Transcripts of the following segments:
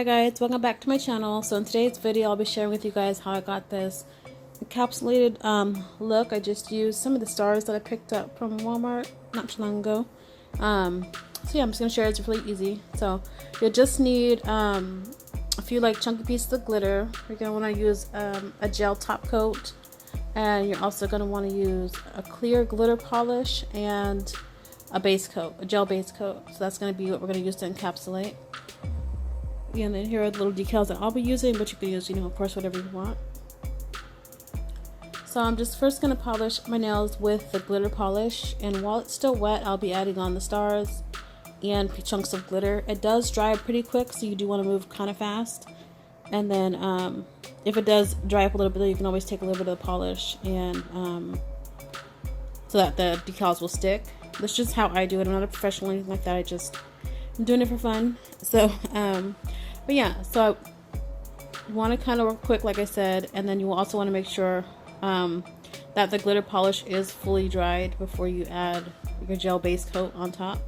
Hi guys, welcome back to my channel. So in today's video I'll be sharing with you guys how I got this encapsulated look. I just used some of the stars that I picked up from Walmart not too long ago. So yeah, I'm just gonna share. It's really easy. So you'll just need a few like chunky pieces of glitter. You're gonna want to use a gel top coat, and you're also gonna want to use a clear glitter polish and a base coat, a gel base coat. So that's gonna be what we're gonna use to encapsulate. And then here are the little decals that I'll be using, but you can use, of course, whatever you want. So I'm just first going to polish my nails with the glitter polish, and while it's still wet, I'll be adding on the stars and chunks of glitter. It does dry pretty quick, so you do want to move kind of fast. And then if it does dry up a little bit, you can always take a little bit of the polish and so that the decals will stick. That's just how I do it. I'm not a professional or anything like that. I'm doing it for fun. So but yeah, so you want to kind of work quick, like I said, and then you also want to make sure that the glitter polish is fully dried before you add your gel base coat on top.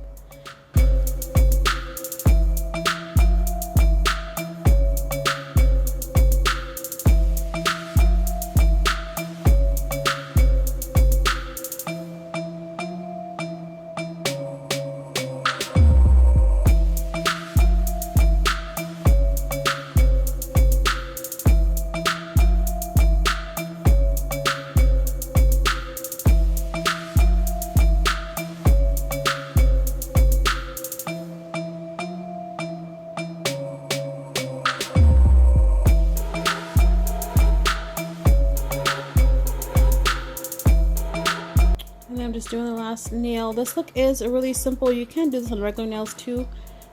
And I'm just doing the last nail. This look is really simple. You can do this on regular nails too.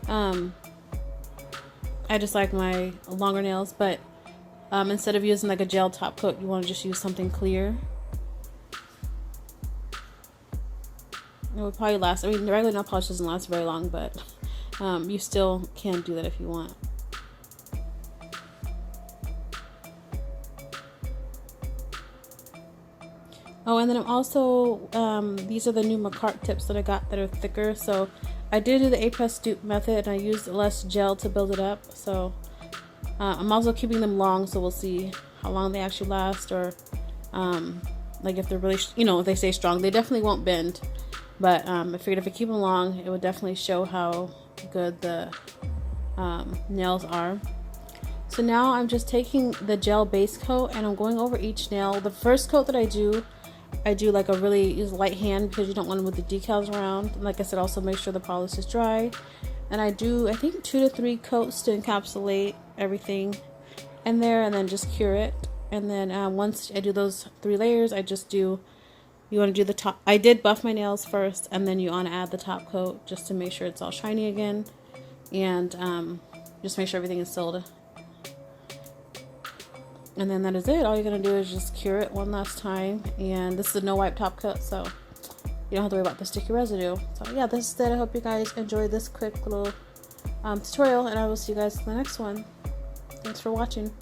I just like my longer nails, but instead of using like a gel top coat, you want to just use something clear. It will probably last. I mean, the regular nail polish doesn't last very long, but you still can do that if you want. Oh, and then I'm also, these are the new McCart tips that I got that are thicker. So I did do the A-press dupe method, and I used less gel to build it up. So I'm also keeping them long, so we'll see how long they actually last, or like if they're really, if they stay strong. They definitely won't bend, but I figured if I keep them long, it would definitely show how good the nails are. So now I'm just taking the gel base coat and I'm going over each nail. The first coat that I do like a really light hand because you don't want to move the decals around. And like I said, also make sure the polish is dry. And I do, I think, 2 to 3 coats to encapsulate everything in there, and then just cure it. And then once I do those 3 layers, I just do, you want to do the top. I did buff my nails first, and then you want to add the top coat just to make sure it's all shiny again. And just make sure everything is sealed. And then that is it. All you're going to do is just cure it one last time. And this is a no wipe top coat, so you don't have to worry about the sticky residue. So yeah, this is it. I hope you guys enjoyed this quick little tutorial, and I will see you guys in the next one. Thanks for watching.